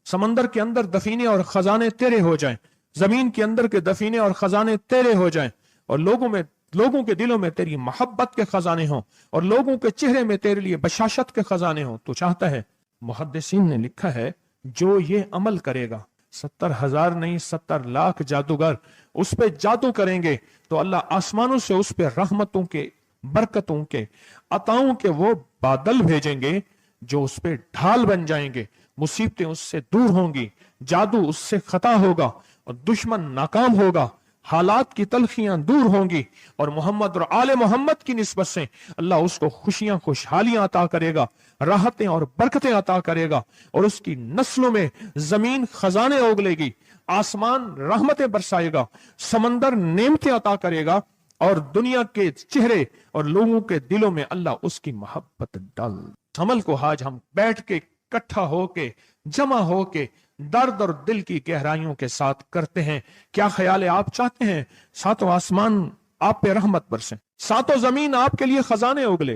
समंदर के अंदर दफीने और खजाने तेरे हो जाएं, जमीन के अंदर के दफीने और खजाने तेरे हो जाएं, और लोगों के दिलों में तेरी मोहब्बत के खजाने हों, और लोगों के चेहरे में तेरे लिए बशाशत के खजाने हों। तो चाहता है, मुहद्दिसीन ने लिखा है, जो ये अमल करेगा, 70,000 नहीं 70 लाख जादूगर उस पे जादू करेंगे, तो अल्लाह आसमानों से उस पे रहमतों के, बरकतों के, अताओं के वो बादल भेजेंगे जो उस पे ढाल बन जाएंगे। मुसीबतें उससे दूर होंगी, जादू उससे खता होगा, और दुश्मन नाकाम होगा, हालात की तलखियां दूर होंगी, और मोहम्मद और आले मोहम्मद की निस्बत से अल्लाह उसको खुशियां, खुशहालियां अता करेगा, राहतें और बरकतें अता करेगा, और उसकी नस्लों में जमीन खजाने उगलेगी, आसमान रहमतें बरसाएगा, समंदर नेमतें अता करेगा, और दुनिया के चेहरे और लोगों के दिलों में अल्लाह उसकी मोहब्बत डाल। अमल को आज हम बैठ के इकट्ठा होके, जमा होके, दर्द और दिल की गहराइयों के साथ करते हैं। क्या ख्याल है? आप चाहते हैं सातों आसमान आप पे रहमत बरसे, सातों जमीन आपके लिए खजाने उगले,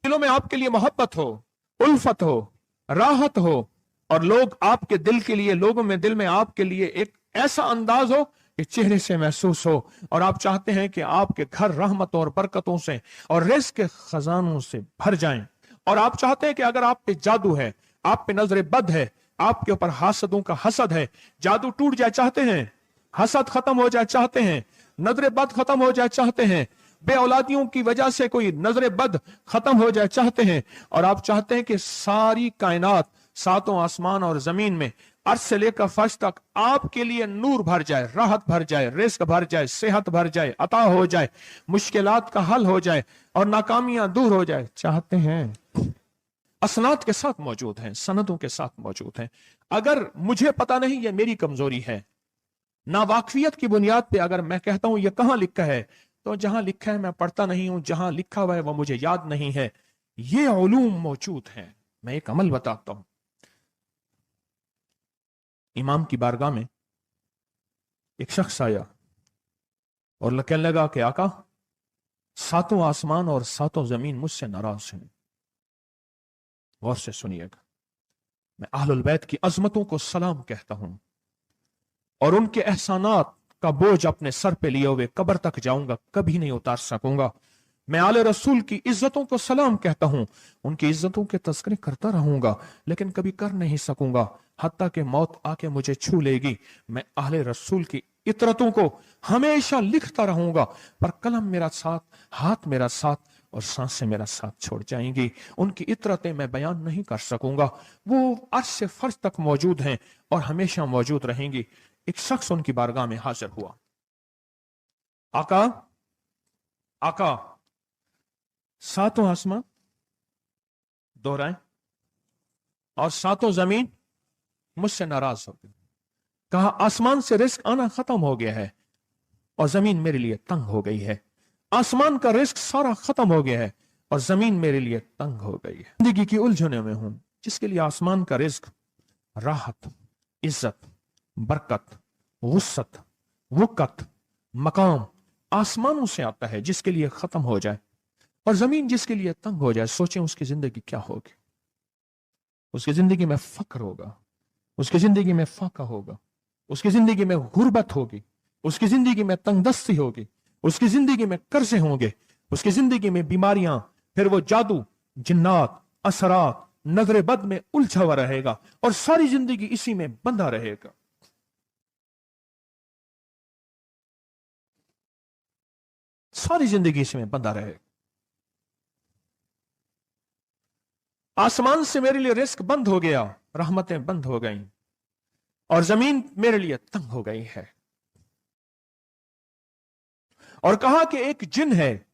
दिलों में आपके लिए मोहब्बत हो, उल्फत हो, राहत हो, और लोग आपके दिल के लिए, लोगों में दिल में आपके लिए एक ऐसा अंदाज हो कि चेहरे से महसूस हो, और आप चाहते हैं कि आपके घर रहमतों और बरकतों से और रिज़्क़ के खजानों से भर जाएं, और आप चाहते हैं कि अगर आप पे जादू है, आप पे नजर बद है, आपके ऊपर हासदों का हसद है, जादू टूट जाए चाहते हैं, हसद खत्म हो जाए चाहते हैं, नजर बद खत्म हो जाए चाहते हैं, बे औलादियों की वजह से कोई नजर बद खत्म हो जाए चाहते हैं, और आप चाहते हैं कि सारी कायनात, सातों आसमान और जमीन में, अर्श से लेकर फर्श तक आपके लिए नूर भर जाए, राहत भर जाए, रिज़्क़ भर जाए, सेहत भर जाए, अता हो जाए, मुश्किलात का हल हो जाए, और नाकामियां दूर हो जाए चाहते हैं। असनाद के साथ मौजूद हैं, सनदों के साथ मौजूद हैं। अगर मुझे पता नहीं, ये मेरी कमजोरी है, ना वाकफियत की बुनियाद पे अगर मैं कहता हूं ये कहां लिखा है, तो जहां लिखा है मैं पढ़ता नहीं हूं, जहां लिखा हुआ है वो मुझे याद नहीं है। ये उलूम मौजूद हैं। मैं एक अमल बताता हूं। इमाम की बारगाह में एक शख्स आया और कहने लगा कि आका, सातों आसमान और सातों जमीन मुझसे नाराज हैं। गौर से सुनिएगा, मैं अहलुल बैत की अजमतों को सलाम कहता हूं, और उनके एहसानात का बोझ अपने सर पे लिए हुए कब्र तक जाऊंगा, कभी नहीं उतार सकूंगा। मैं आले रसूल की इज्जतों को सलाम कहता हूं, उनकी इज्जतों के तस्करे करता रहूंगा, लेकिन कभी कर नहीं सकूंगा, हत्ता कि मौत आके मुझे छू लेगी। मैं आले रसूल की इतरतों को हमेशा लिखता रहूंगा, पर कलम मेरा साथ, हाथ मेरा साथ, और सांसें मेरा साथ छोड़ जाएंगी। उनकी इतरतें मैं बयान नहीं कर सकूंगा। वो अर्श से फर्श तक मौजूद हैं और हमेशा मौजूद रहेंगी। एक शख्स उनकी बारगाह में हाजिर हुआ। आका, आका, सातों आसमान दोहराएं और सातों जमीन मुझसे नाराज हो गई। कहा, आसमान से रिज़्क़ आना खत्म हो गया है और जमीन मेरे लिए तंग हो गई है। आसमान का रिज़्क़ सारा खत्म हो गया है और जमीन मेरे लिए तंग हो गई है। जिंदगी की उलझनों में हूं, जिसके लिए आसमान का रिज़्क़, राहत, इज्जत, बरकत, वुसअत, वुकत, मकाम आसमानों से आता है, जिसके लिए खत्म हो जाए, और जमीन जिसके लिए तंग हो जाए। सोचें उसकी जिंदगी क्या होगी। उसकी जिंदगी में फक्र होगा, उसकी जिंदगी में फाका होगा, उसकी जिंदगी में गुर्बत होगी, उसकी जिंदगी में तंगदस्ती होगी, उसकी जिंदगी में कर्जे होंगे, उसकी जिंदगी में बीमारियां, फिर वो जादू, जिन्नात, असरात, नजर बद में उलझा हुआ रहेगा, और सारी जिंदगी इसी में बंधा रहेगा। सारी जिंदगी इसी में बंधा रहेगा। आसमान से मेरे लिए रिज़्क़ बंद हो गया, रहमतें बंद हो गईं, और जमीन मेरे लिए तंग हो गई है। और कहा कि एक जिन है,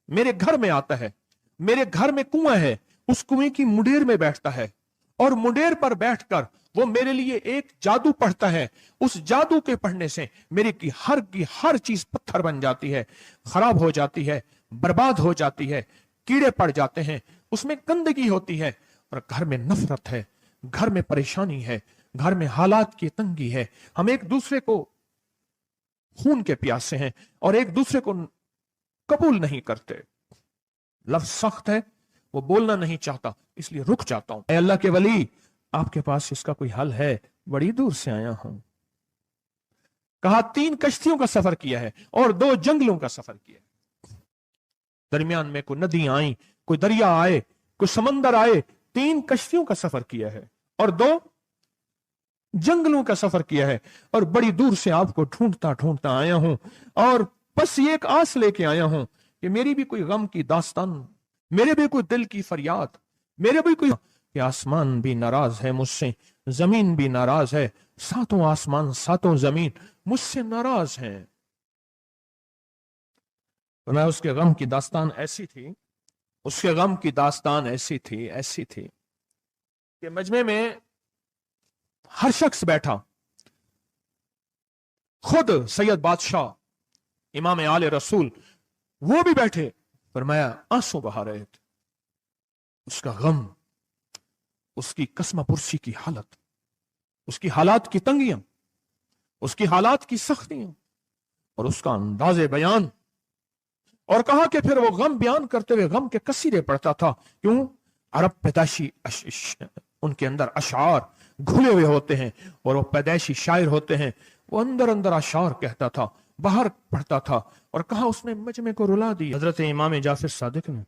मेरे घर में आता है, मेरे घर में कुआं है, उस कुएं की मुंडेर में बैठता है, और मुंडेर पर बैठकर वो मेरे लिए एक जादू पढ़ता है। उस जादू के पढ़ने से मेरी की हर चीज पत्थर बन जाती है, खराब हो जाती है, बर्बाद हो जाती है, कीड़े पड़ जाते हैं, उसमें गंदगी होती है, और घर में नफरत है, घर में परेशानी है, घर में हालात की तंगी है। हम एक दूसरे को खून के प्यासे हैं और एक दूसरे को कबूल नहीं करते। लफ्ज सख्त है, वो बोलना नहीं चाहता, इसलिए रुक जाता हूं। अल्लाह के वली, आपके पास इसका कोई हल है बड़ी दूर से आया हूं। कहा 3 कश्तियों का सफर किया है और 2 जंगलों का सफर किया है। दरमियान में कोई नदियां आई, कोई दरिया आए, कोई समंदर आए। 3 कश्तियों का सफर किया है और 2 जंगलों का सफर किया है, और बड़ी दूर से आपको ढूंढता ढूंढता आया हूं, और बस ये एक आस लेके आया हूं कि मेरी भी कोई गम की दास्तान, मेरे भी कोई दिल की फरियाद, मेरे भी कोई, कि आसमान भी नाराज है मुझसे, जमीन भी नाराज है, 7 आसमान 7 जमीन मुझसे नाराज है। मैं उसके गम की दास्तान ऐसी थी, उसके गम की दास्तान ऐसी थी कि मजमे में हर शख्स बैठा, खुद सैयद बादशाह इमाम आले रसूल वो भी बैठे, फरमाया आंसू बहा रहे थे। उसका गम, उसकी कसमपुरसी की हालत, उसकी हालात की तंगियां, उसकी हालात की सख्तियां और उसका अंदाजे बयान। और कहा कि फिर वो गम बयान करते हुए गम के कसीरे पढ़ता था। क्यों? अरब पैदाशी उनके अंदर अशार घुले हुए होते हैं और वो पैदाइशी शायर होते हैं। वो अंदर अंदर अशार कहता था, बाहर पढ़ता था। और कहा उसने मजमे को रुला दिया। हजरत इमाम जाफर सादिक ने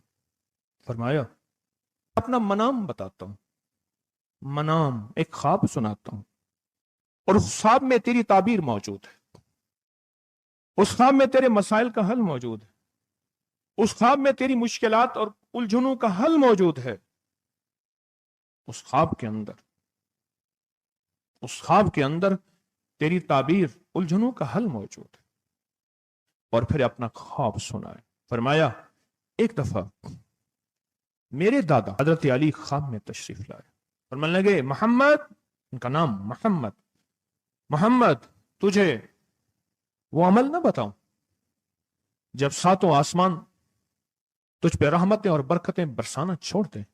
फरमाया अपना मनाम बताता हूं, मनाम एक ख्वाब सुनाता हूं, और उस ख्वाब में तेरी ताबीर मौजूद है, उस ख्वाब में तेरे मसाइल का हल मौजूद है, उस ख्वाब में तेरी मुश्किलात और उलझनों का हल मौजूद है। उस ख्वाब के अंदर तेरी ताबीर, उलझनों का हल मौजूद है। और फिर अपना ख्वाब सुनाए। फरमाया एक दफा मेरे दादा हजरत अली ख्वाब में तशरीफ लाए और मन लगे मोहम्मद, उनका नाम मोहम्मद, मोहम्मद तुझे वो अमल ना बताऊं जब 7 आसमान तुझ पे रहमतें और बरकतें बरसाना छोड़ दें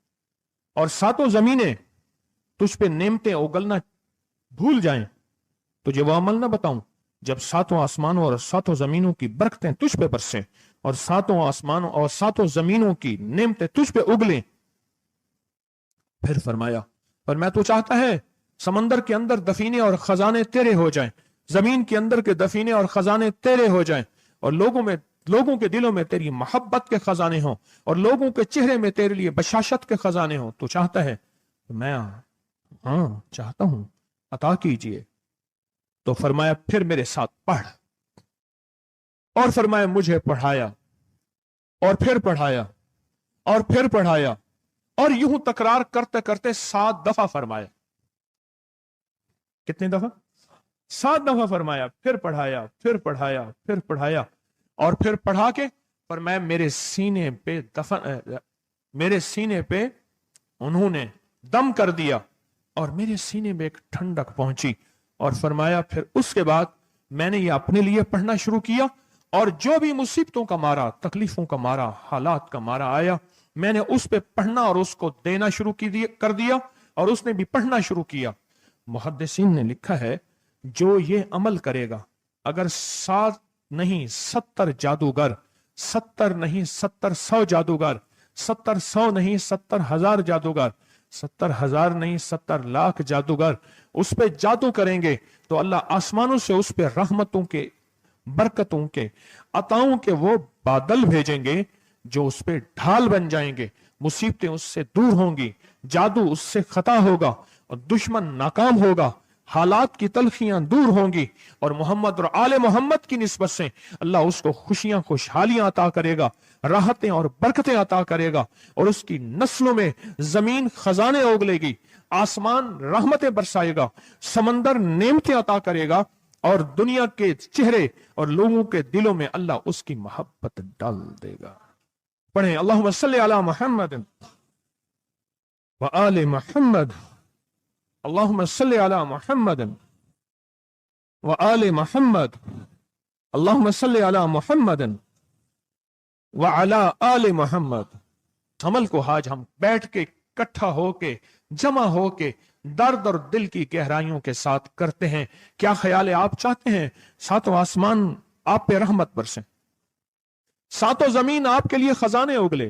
और 7 जमीनें तुझ पे नेमतें उगलना भूल जाएं। तुझे वो अमल ना बताऊं जब 7 आसमानों और 7 जमीनों की बरकतें तुझ पे बरसें और 7 आसमानों और 7 जमीनों की नेमतें तुझ पे उगलें। फिर फरमाया पर मैं तो चाहता है समंदर के अंदर दफीने और खजाने तेरे हो जाएं, जमीन के अंदर के दफीने और खजाने तेरे हो जाएं, और लोगों के दिलों में तेरी मोहब्बत के खजाने हों, और लोगों के चेहरे में तेरे लिए बशाशत के खजाने हों। तो चाहता है? तो मैं हाँ चाहता हूं, अता कीजिए। तो फरमाया फिर मेरे साथ पढ़। और फरमाया मुझे पढ़ाया और फिर पढ़ाया और फिर पढ़ाया, और यूं तकरार करते करते 7 दफा फरमाया। कितनी दफा? 7 दफा फरमाया। फिर पढ़ाया, फिर पढ़ाया, फिर पढ़ाया, और फिर पढ़ा के फरमाया मेरे सीने पे उन्होंने दम कर दिया और मेरे सीने में एक ठंडक पहुंची। और फरमाया फिर उसके बाद मैंने ये अपने लिए पढ़ना शुरू किया, और जो भी मुसीबतों का मारा, तकलीफों का मारा, हालात का मारा आया, मैंने उस पे पढ़ना और उसको देना शुरू कर दिया, और उसने भी पढ़ना शुरू किया। मुहद्दिसीन ने लिखा है जो ये अमल करेगा, अगर 7 नहीं 70 जादूगर, 70 नहीं 70,100 जादूगर, 70,100 नहीं 70,000 जादूगर, 70,000 नहीं 70 लाख जादूगर उस पे जादू करेंगे, तो अल्लाह आसमानों से उस पे रहमतों के, बरकतों के, अताओं के वो बादल भेजेंगे जो उस पे ढाल बन जाएंगे। मुसीबतें उससे दूर होंगी, जादू उससे खता होगा और दुश्मन नाकाम होगा, हालात की तलखियां दूर होंगी, और मोहम्मद और आले मोहम्मद की निस्बत से अल्लाह उसको खुशियां, खुशहालियां अता करेगा, राहतें और बरकतें अता करेगा, और उसकी नस्लों में जमीन खजाने उगलेगी, आसमान रहमतें बरसाएगा, समंदर नेमतें अता करेगा, और दुनिया के चेहरे और लोगों के दिलों में अल्लाह उसकी मोहब्बत डाल देगा। पढ़ें अल्लाहुम्मा सल्ली अला मुहम्मद व आले मुहम्मद, अल्लाहुम्मा सल्ली अला मुहम्मद व आले मुहम्मद, अल्लाहुम्मा सल्ली अला मुहम्मद व अला आले मुहम्मद। अमल को आज हम बैठ के इकट्ठा होके, जमा होके, दर्द और दिल की गहराइयों के साथ करते हैं। क्या ख्याल है? आप चाहते हैं 7 आसमान आप पे रहमत बरसे, 7 जमीन आपके लिए खजाने उगले,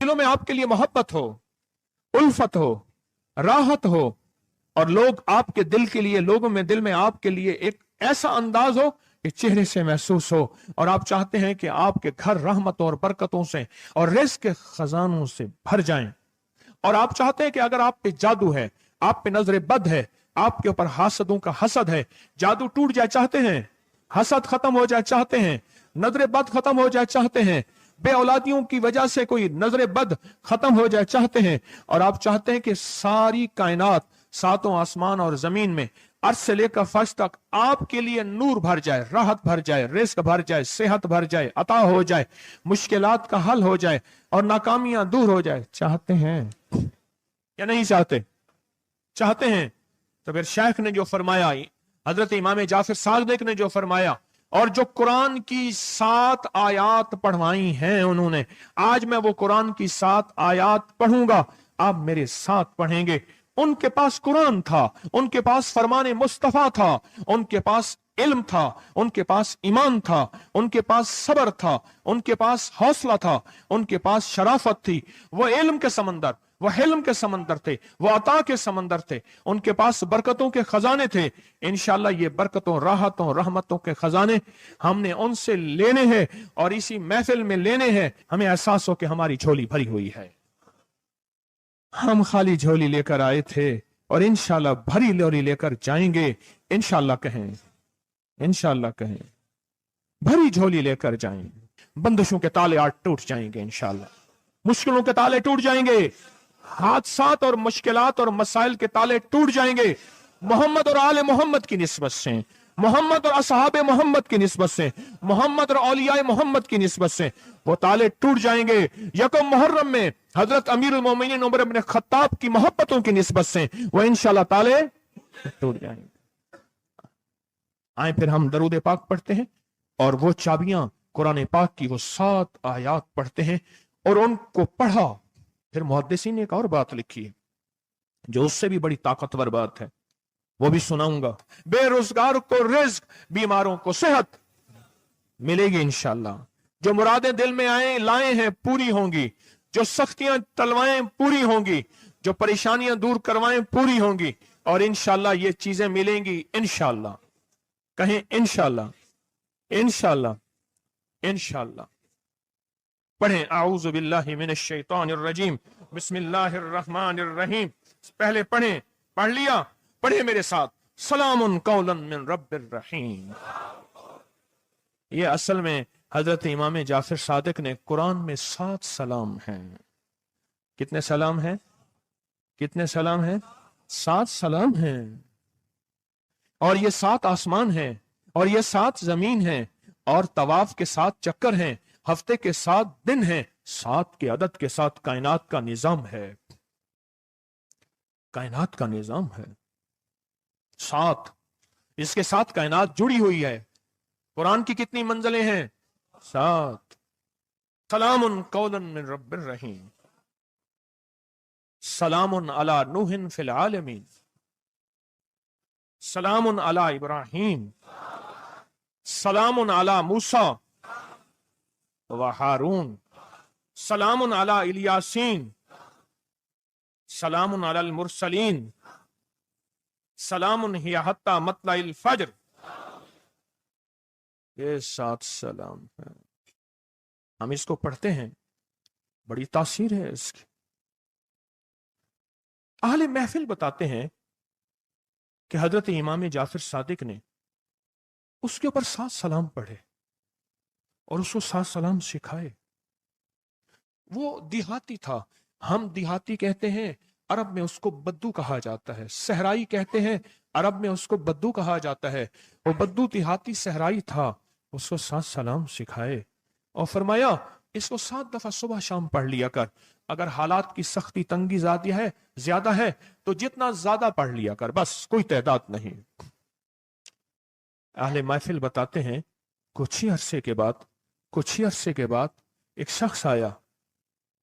दिलों में आपके लिए मोहब्बत हो, उल्फत हो, राहत हो, और लोग आपके दिल के लिए, लोगों में दिल में आपके लिए एक ऐसा अंदाज हो कि चेहरे से महसूस हो, और आप चाहते हैं कि आपके घर रहमतों और बरकतों से और रिज़्क़ के खजानों से भर जाएं। और आप चाहते हैं कि अगर आप पे जादू है, आप पे नजर बद है, आपके ऊपर हासदों का हसद है, जादू टूट जाए चाहते हैं, हसद खत्म हो जाए चाहते हैं, नजर बद खत्म हो जाए चाहते हैं, बे औलादियों की वजह से कोई नजर बद खत्म हो जाए चाहते हैं, और आप चाहते हैं कि सारी कायनात, सातों आसमान और जमीन में, अर्श से लेकर फर्श तक आपके लिए नूर भर जाए, राहत भर जाए, रिज़्क़ भर जाए, सेहत भर जाए, अता हो जाए, मुश्किलात का हल हो जाए और नाकामियां दूर हो जाए, चाहते हैं या नहीं चाहते? चाहते हैं। तो फिर शेख ने जो फरमाया, हजरत इमाम जाफर सादिक ने जो फरमाया, और जो कुरान की 7 आयात पढ़वाई हैं उन्होंने, आज मैं वो कुरान की 7 आयात पढ़ूंगा, आप मेरे साथ पढ़ेंगे। उनके पास कुरान था, उनके पास फरमाने मुस्तफा था, उनके पास इल्म था, उनके पास ईमान था, उनके पास सब्र था, उनके पास हौसला था, उनके पास शराफत थी। वो इल्म के समंदर, वो हिल्म के समंदर थे, वो अता के समंदर थे, उनके पास बरकतों के खजाने थे। इंशाल्लाह ये बरकतों, राहतों, रहमतों के खजाने हमने उनसे लेने हैं और इसी महफिल में लेने हैं। हमें एहसास हो कि हमारी झोली भरी हुई है, हम खाली झोली लेकर आए थे और इंशाल्लाह भरी झोली लेकर जाएंगे। इंशाल्लाह कहें, इंशाल्लाह कहें, भरी झोली लेकर जाएंगे। बंदिशों के ताले आज टूट जाएंगे इंशाल्लाह, मुश्किलों के ताले टूट जाएंगे, हादसात और मुश्किलात और मसाइल के ताले टूट जाएंगे। मोहम्मद और आले मोहम्मद की निस्बत से, मोहम्मद और असहाबे मोहम्मद की निस्बत से, मोहम्मद और औलियाए मोहम्मद की निस्बत से वो ताले टूट जाएंगे। यकम मुहर्रम में हजरत अमीरुल मोमिनीन उमर इब्न खत्ताब की मोहब्बतों की निस्बत से वो इंशाल्लाह ताले टूट जाएंगे। आए फिर हम दरूद पाक पढ़ते हैं और वो चाबियां कुरान पाक की वो 7 आयात पढ़ते हैं, और उनको पढ़ा। फिर मुहद्दिसीन ने एक और बात लिखी है जो उससे भी बड़ी ताकतवर बात है, वो भी सुनाऊंगा। बेरोजगार को रिज़्क़, बीमारों को सेहत मिलेगी इंशाल्लाह। जो मुरादें दिल में आए लाए हैं पूरी होंगी, जो सख्तियां तलवाएं पूरी होंगी, जो परेशानियां दूर करवाएं पूरी होंगी, और इंशाल्लाह ये चीजें मिलेंगी इंशाल्लाह। कहें इंशाल्लाह, इंशाल्लाह, इंशाल्लाह। पढ़ें आऊज़ु बिल्लाहि मिनश शैतानिर रजीम, बिस्मिल्लाहिर रहमानिर रहीम। पहले पढ़ें, पढ़ लिया, पढ़े मेरे साथ, सलामुन कौलन मिन रब्बिर रहीम। ये असल में हजरत इमाम जाफर सादिक ने कुरान में 7 सलाम हैं। कितने सलाम हैं? कितने सलाम हैं? 7 सलाम हैं। और ये 7 आसमान हैं, और ये 7 जमीन हैं, और तवाफ के 7 चक्कर हैं, हफ्ते के 7 दिन हैं, 7 के अदद के साथ कायनात का निजाम है, कायनात का निजाम है 7। इसके साथ कायनात जुड़ी हुई है। कुरान की कितनी मंजिलें हैं? 7। सलामुन कौलन मिन रब्बिर रहीम, सलामुन अला नूहिन फिल आलमीन, सलामुन अला इब्राहीम, सलामुन अला मूसा व हारून, सलामुन अला इलियासीन, सलामुन अलल मुरसलीन, सलामुन हिया हत्ता मतलाइल फज्र। ये 7 सलाम है। हम इसको पढ़ते हैं, बड़ी तासीर है इसकी। अहले महफिल बताते हैं कि हजरत इमाम जाफर सादिक ने उसके ऊपर 7 सलाम पढ़े और उसको 7 सलाम सिखाए। वो देहाती था, हम देहाती कहते हैं, अरब में उसको बद्दू कहा जाता है। सहराई कहते हैं, अरब में उसको बद्दू कहा जाता है। वो बद्दू देहाती सहराई था, उसको 7 सलाम सिखाए और फरमाया इसको 7 दफा सुबह शाम पढ़ लिया कर। अगर हालात की सख्ती तंगी ज्यादा है तो जितना ज्यादा पढ़ लिया कर, बस कोई तादाद नहीं। अहले महफिल बताते हैं कुछ ही अरसे के बाद एक शख्स आया,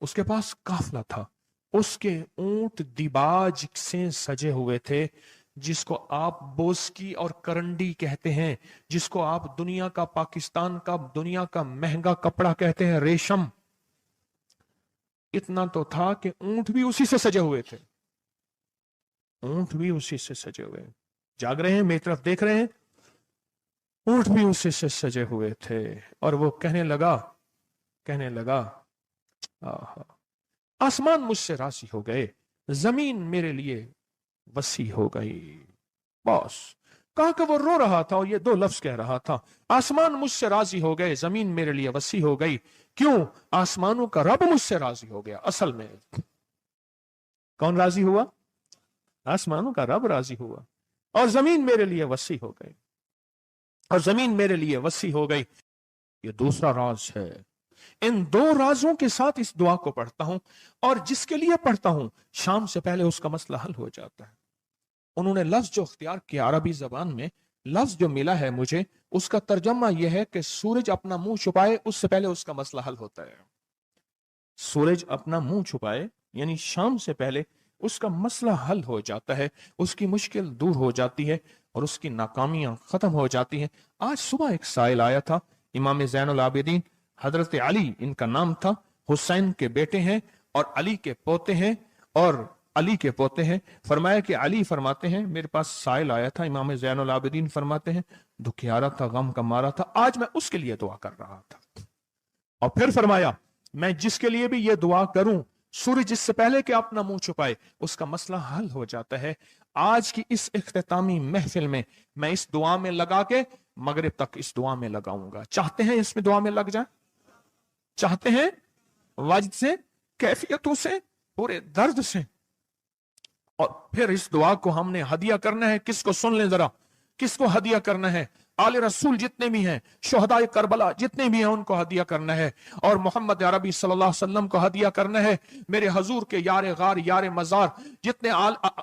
उसके पास काफला था, उसके ऊंट दिबाज से सजे हुए थे, जिसको आप बोस्की और करंडी कहते हैं, जिसको आप दुनिया का, पाकिस्तान का दुनिया का महंगा कपड़ा कहते हैं, रेशम। इतना तो था कि ऊंट भी उसी से सजे हुए थे। ऊंट भी उसी से सजे हुए, जाग रहे हैं, मेरी तरफ देख रहे हैं, ऊंट भी उसी से सजे हुए थे। और वो कहने लगा आहा, आसमान मुझसे राजी हो गए, जमीन मेरे लिए वसी हो गई। बस कहा कि वो रो रहा था और ये दो लफ्ज कह रहा था, आसमान मुझसे राजी हो गए, जमीन मेरे लिए वसी हो गई। क्यों? आसमानों का रब मुझसे राजी हो गया। असल में कौन राजी हुआ? आसमानों का रब राजी हुआ, और जमीन मेरे लिए वसी हो गई, और जमीन मेरे लिए वसी हो गई। ये दूसरा राज है। इन दो राजों के साथ इस दुआ को पढ़ता हूं, और जिसके लिए पढ़ता हूं शाम से पहले उसका मसला हल हो जाता है। उन्होंने लफ्ज जो अख्तियार किया अरबी जबान में, लफ्ज जो मिला है मुझे, उसका तर्जमा यह है कि सूरज अपना मुंह छुपाए उससे पहले उसका मसला हल होता है। सूरज अपना मुंह छुपाए यानी शाम से पहले उसका मसला हल हो जाता है, उसकी मुश्किल दूर हो जाती है और उसकी नाकामियां खत्म हो जाती हैं। आज सुबह एक साइल आया था, इमाम ज़ैनुल आबिदीन हजरत अली इनका नाम था, हुसैन के बेटे हैं और अली के पोते हैं, और अली के पोते हैं। फरमाया कि अली फरमाते हैं, मेरे पास साइल आया था, इमाम ज़ैनुल आबिदीन फरमाते हैं, दुखियारा था, गम का मारा था, आज मैं उसके लिए दुआ कर रहा था। और फिर फरमाया, मैं जिसके लिए भी ये दुआ करूं, सूरज जिससे पहले कि अपना मुंह छुपाए उसका मसला हल हो जाता है। आज की इस इख्तितामी महफिल में मैं इस दुआ में लगा के मगरिब तक इस दुआ में लगाऊंगा। चाहते हैं इसमें दुआ में लग जाए? चाहते हैं? वाजिद से, कैफियतों से, पूरे दर्द से। और फिर इस दुआ को हमने हदिया करना है। किसको? सुन लें जरा, किसको हदिया करना है? आले रसूल जितने भी हैं, शोहदाए करबला जितने भी हैं, उनको हदिया करना है। और मोहम्मद अरबी सल्लल्लाहु अलैहि वसल्लम को हदिया करना है। मेरे हजूर के यार गार यार मजार जितने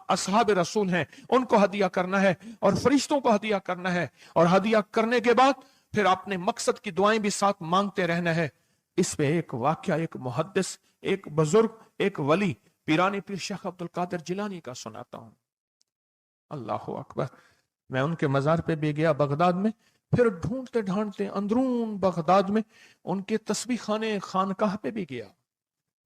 असहाब रसूल हैं उनको हदिया करना है, और फरिश्तों को हदिया करना है। और हदिया करने के बाद फिर अपने मकसद की दुआएं भी साथ मांगते रहना है। इस पे एक वाक्या, एक मुहद्दिस, एक बुजुर्ग, एक वली पीरानी पीर शेख अब्दुल कादिर जिलानी का सुनाता हूं। अल्लाह अकबर। मैं उनके मजार पे भी गया बगदाद में, फिर ढूंढते ढांढते अंदरून बगदाद में उनके तस्बीह खाने खानकाह पे भी गया,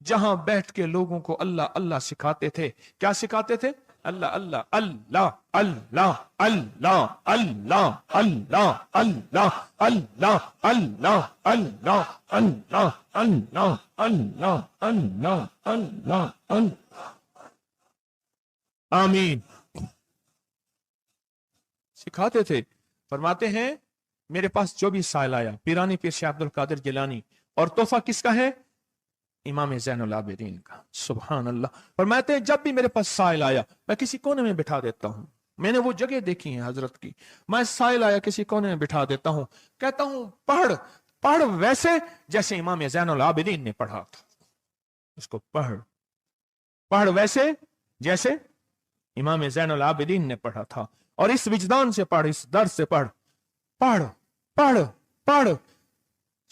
जहां बैठ के लोगों को अल्लाह अल्लाह सिखाते थे। क्या सिखाते थे? अल्लाह अल्लाह अल्लाह अल्लाह अल्लाह अल्लाह अल्लाह अल्लाह अल्लाह अल्लाह अल्लाह अल्लाह अल्लाह अल्लाह अल्लाह अल्लाह अल्लाह। आमीन। सिखाते थे। फरमाते हैं, मेरे पास जो भी साइल आया, पीरानी पीर शेख अब्दुल कादिर जिलानी, और तोहफा किसका है? इमाम ज़ैनुल आबिदीन का। सुभान अल्लाह। फरमाते हैं, जब भी मेरे पास साइल आया मैं किसी कोने में बिठा देता हूं। मैंने वो जगह देखी है हजरत की, मैं साइल आया किसी कोने में बिठा देता हूं, कहता हूं पढ़ पढ़ वैसे जैसे इमाम ज़ैनुल आबिदीन ने पढ़ा था। उसको पढ़ पढ़ वैसे जैसे इमाम ज़ैनुल आबिदीन ने पढ़ा था। और इस विजदान से पढ़, इस दर्द से पढ़, पढ़ पढ़ पढ़,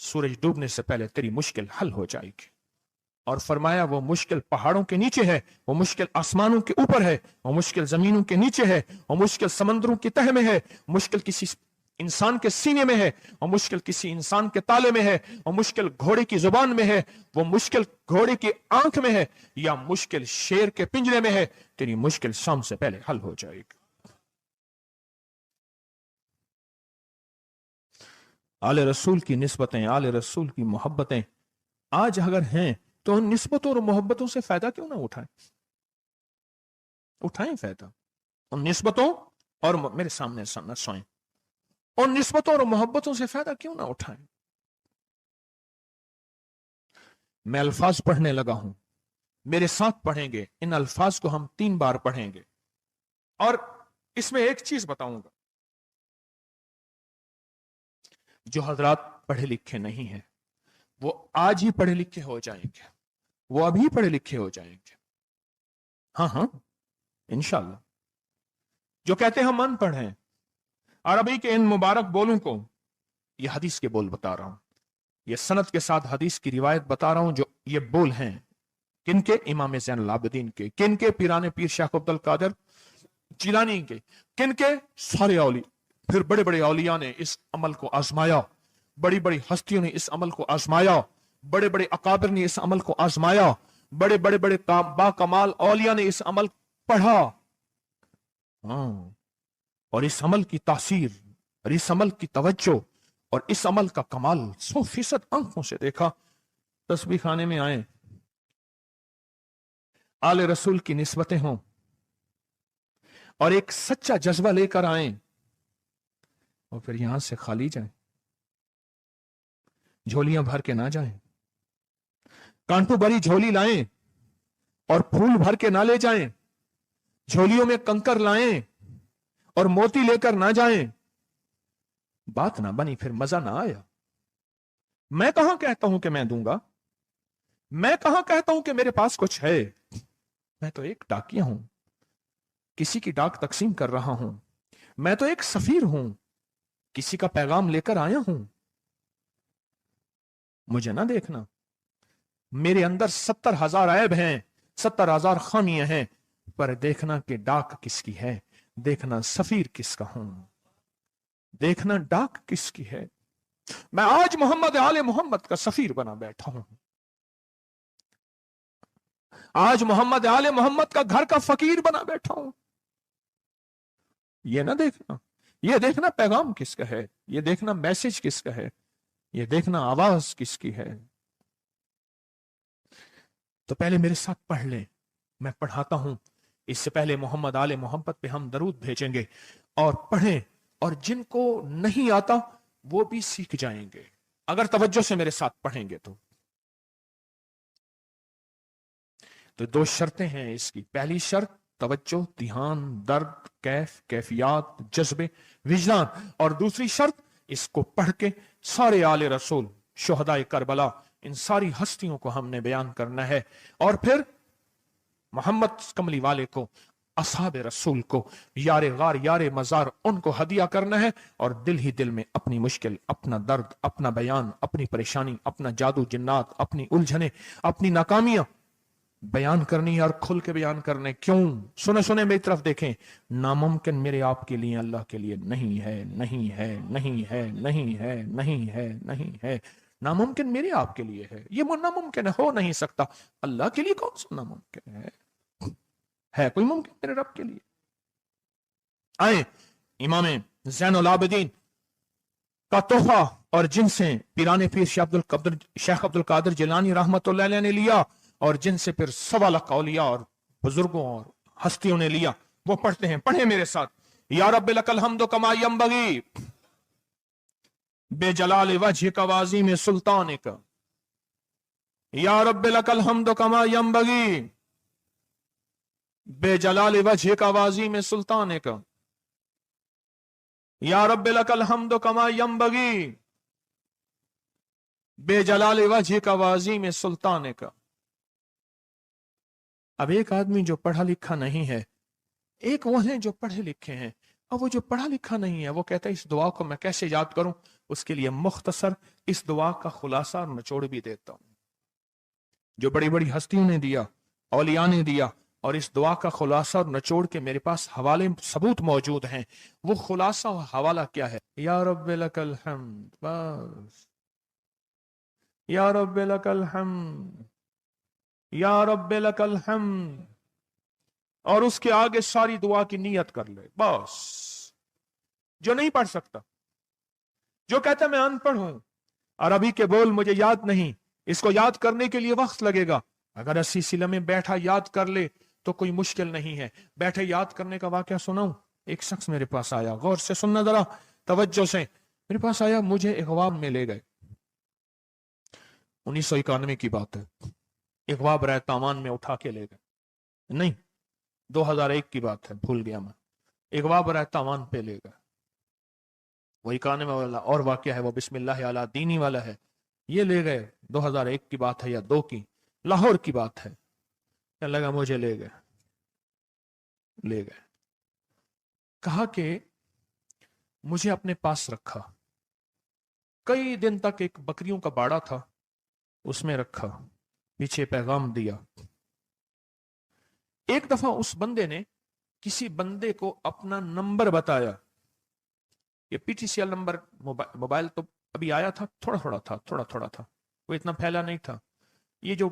सूरज डूबने से पहले तेरी मुश्किल हल हो जाएगी। और फरमाया, वो मुश्किल पहाड़ों के नीचे है, वो मुश्किल आसमानों के ऊपर है, वो मुश्किल जमीनों के नीचे है, वो मुश्किल समंदरों की तह में है, मुश्किल किसी इंसान के सीने में है, वो मुश्किल किसी इंसान के ताले में है, वो मुश्किल घोड़े की जुबान में है, वो मुश्किल घोड़े की आंख में है, या मुश्किल शेर के पिंजरे में है। तेरी मुश्किल शाम से पहले हल हो जाएगी। आले रसूल की निस्बतें, आले रसूल की मोहब्बतें आज अगर हैं तो उन निस्बतों और मोहब्बतों से फायदा क्यों ना उठाएं? उठाएं फायदा उन निस्बतों और, मेरे सामने न सोएं, उन निस्बतों और मोहब्बतों से फायदा क्यों ना उठाएं? मैं अल्फाज पढ़ने लगा हूं, मेरे साथ पढ़ेंगे। इन अल्फाज को हम 3 बार पढ़ेंगे, और इसमें एक चीज बताऊंगा, जो हजरात पढ़े लिखे नहीं हैं वो आज ही पढ़े लिखे हो जाएंगे, वो अभी पढ़े लिखे हो जाएंगे। हाँ हाँ इंशाल्लाह। जो कहते हैं हम अनपढ़ हैं, अरबी के इन मुबारक बोलों को, ये हदीस के बोल बता रहा हूं, ये सनद के साथ हदीस की रिवायत बता रहा हूं। जो ये बोल हैं किनके? इमाम ज़ैनुल आबिदीन के। किनके? पीराने पीर शेख अब्दुल कादिर जिलानी के। किनके? सारे औलिया। फिर बड़े बड़े औलिया ने इस अमल को आजमाया, बड़ी बड़ी हस्तियों ने इस अमल को आजमाया, बड़े बड़े अकाबिर ने इस अमल को आजमाया, बड़े बड़े बड़े बाकमाल औलिया ने इस अमल पढ़ा, हाँ, और इस अमल की तासीर और इस अमल की तवज्जो और इस अमल का कमाल 100% आंखों से देखा। तस्बीह खाने में आए, आले रसूल की निस्बतें हों और एक सच्चा जज्बा लेकर आए और फिर यहां से खाली जाएं, झोलियां भर के ना जाएं, कांटों भरी झोली लाएं और फूल भर के ना ले जाएं, झोलियों में कंकर लाएं और मोती लेकर ना जाएं। बात ना बनी, फिर मजा ना आया। मैं कहां कहता हूं कि मैं दूंगा, मैं कहां कहता हूं कि मेरे पास कुछ है। मैं तो एक डाकिया हूं, किसी की डाक तकसीम कर रहा हूं। मैं तो एक सफीर हूं, किसी का पैगाम लेकर आया हूं। मुझे ना देखना, मेरे अंदर 70,000 ऐब हैं, 70,000 खामियां हैं, पर देखना कि डाक किसकी है, देखना सफीर किसका हूं, देखना डाक किसकी है। मैं आज मोहम्मद आले मोहम्मद का सफीर बना बैठा हूं। आज मोहम्मद आले मोहम्मद का घर का फकीर बना बैठा हूं। ये ना देखना, ये देखना पैगाम किसका है, ये देखना मैसेज किसका है, ये देखना आवाज किसकी है। तो पहले मेरे साथ पढ़ लें, मैं पढ़ाता हूं। इससे पहले मोहम्मद आले मोहम्मद पे हम दरूद भेजेंगे और पढ़ें, और जिनको नहीं आता वो भी सीख जाएंगे अगर तवज्जो से मेरे साथ पढ़ेंगे तो दो शर्तें हैं इसकी। पहली शर्त तवज्जो, ध्यान, दर्द, कैफियत, जज्बे, विजदान। और दूसरी शर्त, इसको पढ़ के सारे आले रसूल, शुहदाए करबला, इन सारी हस्तियों को हमने बयान करना है। और फिर मोहम्मद कमली वाले को, असहाब रसूल को, यारे गार यारे मजार, उनको हदिया करना है। और दिल ही दिल में अपनी मुश्किल, अपना दर्द, अपना बयान, अपनी परेशानी, अपना जादू जिन्नात, अपनी उलझने, अपनी नाकामियां बयान करनी है और खुल के बयान करने। क्यों? सुने सुने मेरी तरफ देखें। नामुमकिन मेरे आपके लिए अल्लाह के लिए नहीं है, नहीं है, नहीं है, नहीं है, नहीं है, नहीं है। नामुमकिन मेरे आपके लिए है, ये वो नामुमकिन हो नहीं सकता। अल्लाह के लिए कौन सा नामुमकिन है कोई मुमकिन मेरे रब के लिए? आए इमाम ज़ैनुल आबिदीन का तोहफा, और जिनसे पीराने पीर शेख अब्दुल कादिर जिलानी रहमतुल्लाह अलैह ने लिया, और जिनसे फिर 1.25 लाख औलिया और बुजुर्गों और हस्तियों ने लिया, वो पढ़ते हैं। पढ़े मेरे साथ। या रब्बि लकल हम्दु कमा यंबगी बेजलाल वजह का वाज़ीम सुल्तानिक। या रब्बि लकल हम्दु कमा यंबगी बेजलाल वजह का वाज़ीम सुल्तानिक। या रब्बि लकल हम्दु कमा यंबगी बेजलाल वजह का वाज़ीम सुल्तानिक। अब एक आदमी जो पढ़ा लिखा नहीं है, एक वो है जो पढ़े लिखे हैं। अब वो जो पढ़ा लिखा नहीं है, वो कहता है इस दुआ को मैं कैसे याद करूं? उसके लिए मुख्तसर इस दुआ का खुलासा और निचोड़ भी देता हूं, जो बड़ी बड़ी हस्तियों ने दिया, औलिया ने दिया। और इस दुआ का खुलासा और निचोड़ के मेरे पास हवाले सबूत मौजूद हैं। वो खुलासा और हवाला क्या है? या रब्बि लकल हम्द, बस। या रब्बि लकल हम्द, या रब्बि लकल हम्द। और उसके आगे सारी दुआ की नियत कर ले, बस। जो नहीं पढ़ सकता, जो कहता मैं अनपढ़ हूं, अरबी के बोल मुझे याद नहीं, इसको याद करने के लिए वक्त लगेगा, अगर 80 सिले में बैठा याद कर ले तो कोई मुश्किल नहीं है। बैठे याद करने का वाकया सुनाऊं। एक शख्स मेरे पास आया, गौर से सुनना जरा, तवज्जो से। मेरे पास आया, मुझे इकवाब में ले गए। 1991 की बात है। इकवाब राय तामान में उठा के ले गए, नहीं 2001 की बात है, भूल गया मैं। इकवाब राय तामान पे ले गए। वही काने में वाला और वाकया है, वो बिस्मिल्लाह अला दीनी वाला है। ये ले गए, 2001 की बात है या 2 की, लाहौर की बात है। क्या लगा, मुझे ले गए। कहा कि मुझे अपने पास रखा। कई दिन तक एक बकरियों का बाड़ा था, उसमें रखा, पीछे पैगाम दिया। एक दफा उस बंदे ने किसी बंदे को अपना नंबर बताया। ये पीटीसीएल नंबर, मोबाइल तो अभी आया था, थोड़ा थोड़ा था, वो इतना फैला नहीं था। ये जो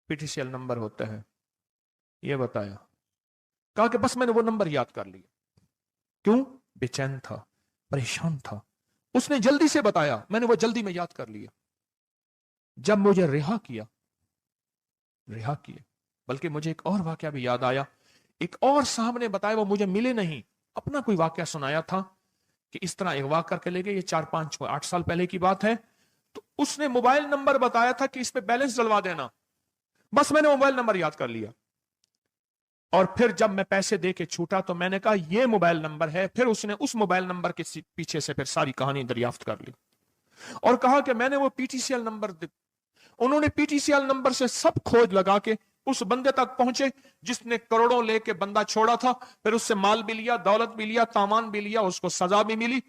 पीटीसीएल नंबर होता है, ये बताया। कहा कि बस मैंने वो नंबर याद कर लिया। क्यों? बेचैन था, परेशान था। उसने जल्दी से बताया, मैंने वो जल्दी में याद कर लिया। जब मुझे रिहा किया, बल्कि मुझे एक और वाकया भी याद आया। एक और साहब ने बताया, वो मुझे मिले नहीं, अपना कोई वाकया सुनाया था कि इस तरह अगवा करके ले गए। ये 4-5-8 साल पहले की बात है। तो उसने मोबाइल नंबर बताया था कि इस पे बैलेंस डलवा देना। बस मैंने मोबाइल नंबर याद कर लिया, और फिर जब मैं पैसे दे के छूटा तो मैंने कहा ये मोबाइल नंबर है। फिर उसने उस मोबाइल नंबर के पीछे से फिर सारी कहानी दरियाफ्त कर ली और कहा कि मैंने वो पीटीसीएल नंबर, उन्होंने पीटीसीएल नंबर से सब खोज लगा के उस बंदे तक पहुंचे जिसने करोड़ों लेके बंदा छोड़ा था। फिर उससे माल भी लिया, दौलत भी लिया, सामान भी लिया, उसको सजा भी मिली।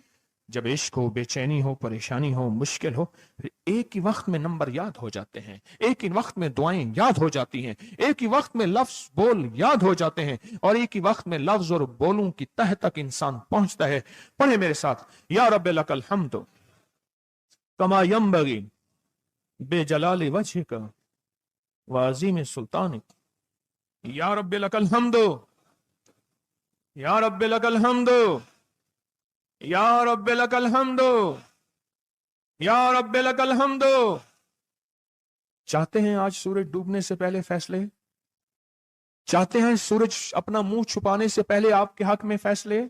जब इश्क हो, बेचैनी हो, परेशानी हो, मुश्किल हो, फिर एक ही वक्त में नंबर याद हो जाते हैं, एक ही वक्त में दुआएं याद हो जाती हैं, एक ही वक्त में लफ्ज बोल याद हो जाते हैं, और एक ही वक्त में लफ्ज और बोलों की तह तक इंसान पहुंचता है। पढ़े मेरे साथ, या रब्ब लकल हम्द कमा यंबगी बेजलाल वजहिका वाज़ीम सुल्तानिक। या रब्ब लकल हम्द, या रब्ब लकल हम्द, या रब्ब लकल हम्द, या रब्ब लकल हम्द। चाहते हैं आज सूरज डूबने से पहले फैसले? चाहते हैं सूरज अपना मुंह छुपाने से पहले आपके हक में फैसले?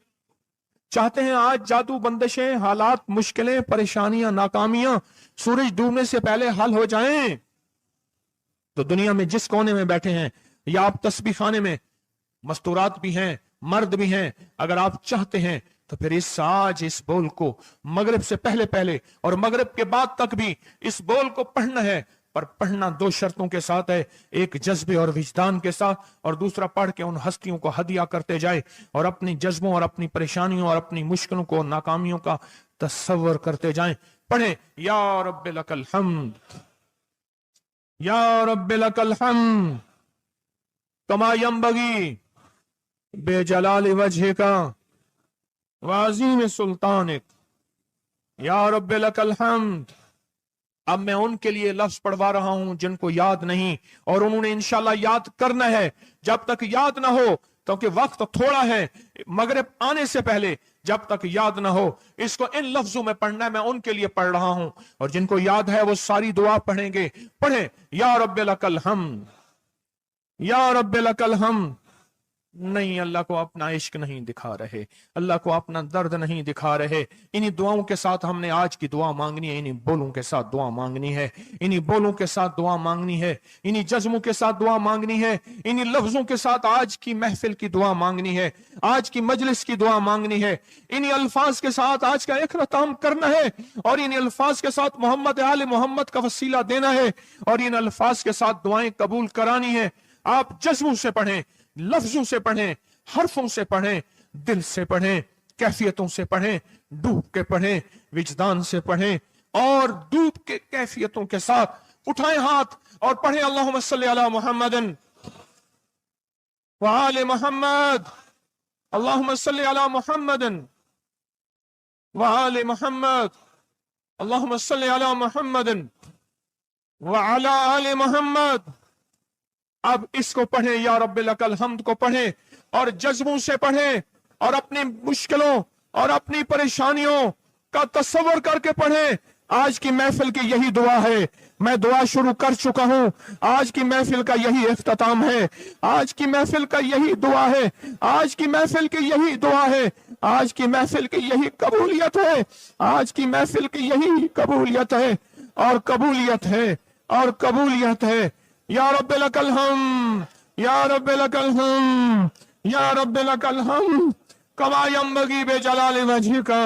चाहते हैं आज जादू, बंदिशें, हालात, मुश्किलें, परेशानियां, नाकामियां सूरज डूबने से पहले हल हो जाएं? तो दुनिया में जिस कोने में बैठे हैं, या आप तस्बीह खाने में, मस्तूरात भी हैं, मर्द भी हैं, अगर आप चाहते हैं तो फिर इस बोल को मगरिब से पहले पहले और मगरिब के बाद तक भी इस बोल को पढ़ना है। पर पढ़ना दो शर्तों के साथ है, एक जज्बे और विजदान के साथ, और दूसरा पढ़ के उन हस्तियों को हदिया करते जाए और अपनी जज्बों और अपनी परेशानियों और अपनी मुश्किलों को, नाकामियों का तस्वर करते जाएं। पढ़े, या रब्बिल लकल हम्द, या रब्बिल लकल हम्द कमा यंबगी बेजलाल वजहिका वाज़ीम सुल्तानिक। या रब्बिल लकल हम्द। अब मैं उनके लिए लफ्ज पढ़वा रहा हूं जिनको याद नहीं, और उन्होंने इंशाल्लाह याद करना है। जब तक याद ना हो, क्योंकि वक्त थोड़ा है मगरिब आने से पहले, जब तक याद ना हो इसको इन लफ्जों में पढ़ना है। मैं उनके लिए पढ़ रहा हूं, और जिनको याद है वो सारी दुआ पढ़ेंगे। पढ़े, या रब्बिल लकल हम्द, या रब्बिल लकल हम्द। नहीं, अल्लाह को अपना इश्क नहीं दिखा रहे, अल्लाह को अपना दर्द नहीं दिखा रहे। इन्हीं दुआओं के साथ हमने आज की दुआ मांगनी है, इन्हीं बोलों के साथ दुआ मांगनी है, इन्हीं बोलों के साथ दुआ मांगनी है, इन्हीं जज्बों के साथ दुआ मांगनी है, इन्हीं लफ्जों के साथ आज की महफिल की दुआ मांगनी है, आज की मजलिस की दुआ मांगनी है। इन्हीं अल्फाज के साथ आज का इख्तिताम करना है, और इन्हीं अल्फाज के साथ मोहम्मद आले मोहम्मद का वसीला देना है, और इन अल्फाज के साथ दुआएं कबूल करानी है। आप जज्बों से पढ़ें, लफ्जों से पढ़ें, हरफों से पढ़ें, दिल से पढ़ें, कैफियतों से पढ़ें, डूब के पढ़ें, विजदान से पढ़ें, और डूब के कैफियतों के साथ उठाएं हाथ और पढ़ें, अल्लाहुम्मा सल्ली अला मुहम्मदिन व आले मुहम्मद, अल्लाहुम्मा सल्ली अला मुहम्मदिन व आले मुहम्मद, अल्लाहुम्मा सल्ली अला मुहम्मदिन व अला आले मुहम्मद। अब इसको पढ़ें, या रब्बिल लकल हम्द को पढ़ें, और जज्बों से पढ़ें, और अपनी मुश्किलों और अपनी परेशानियों का तस्वर करके पढ़ें। आज की महफिल की यही दुआ है, मैं दुआ शुरू कर चुका हूं, आज की महफिल का यही इख्तिताम है, आज की महफिल का यही दुआ है, आज की महफिल की यही दुआ है, आज की महफिल की यही कबूलियत है, आज की महफिल की यही कबूलियत है, और कबूलियत है, और कबूलियत है। या रब्बिल लकल हम्द, या रब्बिल लकल हम्द, या रब्बिल लकल हम्द कमा यंबगी बेजलाल वजहिका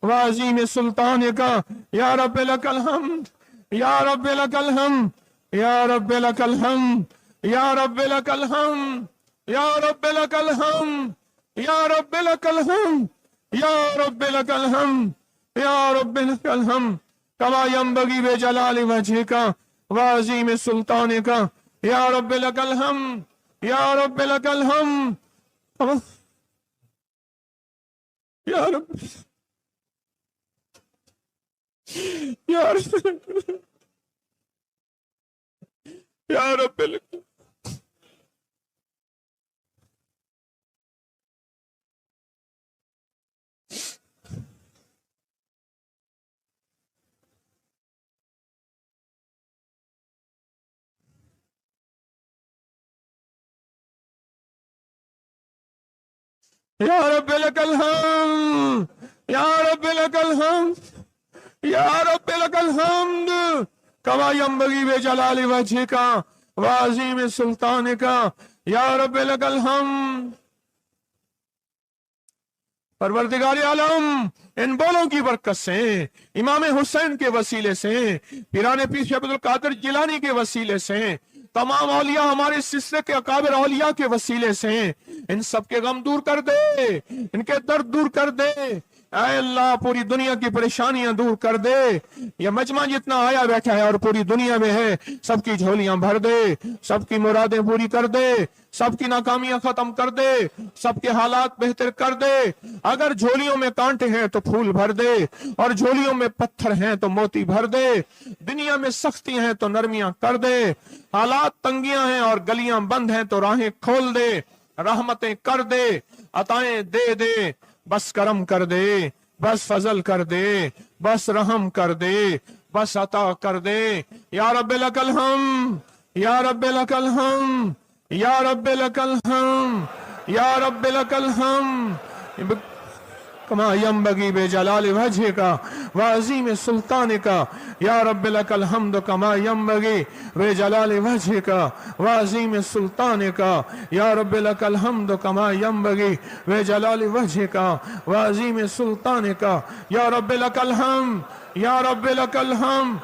वाज़ीम सुल्तानिका। या रब्बिल लकल हम्द, या रब्बिल लकल हम्द, या रब्बिल लकल हम्द, या रब्बिल लकल हम्द, या रब्बिल लकल हम्द, या रब्बिल लकल हम्द, या रब्बिल लकल हम्द, या रब्बिल लकल हम्द कमा यंबगी बेजलाल वजहिका वाज़ीम सुल्तानिका। या रब्बिल लकल हम्द, या रब्बिल लकल हम्द, या रब, या रब्बिल या रब्बी लकल हम्द, या रब्बी लकल हम्द, या रब्बी लकल हम्द कमा यंबगी बिजलाली वजहिका व अज़ीम सुल्तानिका या रब्बी लकल हम्द। परवरदिगार आलम, इन बोलों की बरकत से, इमाम हुसैन के वसीले से, पीराने पीर शेख अब्दुल कादिर जिलानी के वसीले से, तमाम औलिया हमारे सिलसिले के अकाबिर औलिया के वसीले से इन सब के गम दूर कर दे, इनके दर्द दूर कर दे। ऐ अल्लाह, पूरी दुनिया की परेशानियां दूर कर दे। ये मजमा जितना आया बैठा है और पूरी दुनिया में है, सबकी झोलियां भर दे, सबकी मुरादें पूरी कर दे, सबकी नाकामियां खत्म कर दे, सबके हालात बेहतर कर दे। अगर झोलियों में कांटे हैं तो फूल भर दे, और झोलियों में पत्थर हैं तो मोती भर दे। दुनिया में सख्तियां हैं तो नरमियां कर दे, हालात तंगियां हैं और गलियां बंद हैं तो राहें खोल दे, रहमतें कर दे, अताएं दे दे, बस करम कर दे, बस फजल कर दे, बस रहम कर दे, बस अता कर दे। या रब्बे लकल हम, या रब्बे लकल हम, या रब्बे लकल हम, या रब्बे लकल हम कमा यंबगी बिजलाली वजहिका व अज़ीम सुल्तानिका या रब्बी लकल हम्द कमा यंबगी बिजलाली वजहिका व अज़ीम सुल्तानिका या रब्बी लकल हम्द कमा यंबगी बिजलाली वजहिका व अज़ीम सुल्तानिका या रब्बी लकल हम्द, या रब्बी लकल हम्द।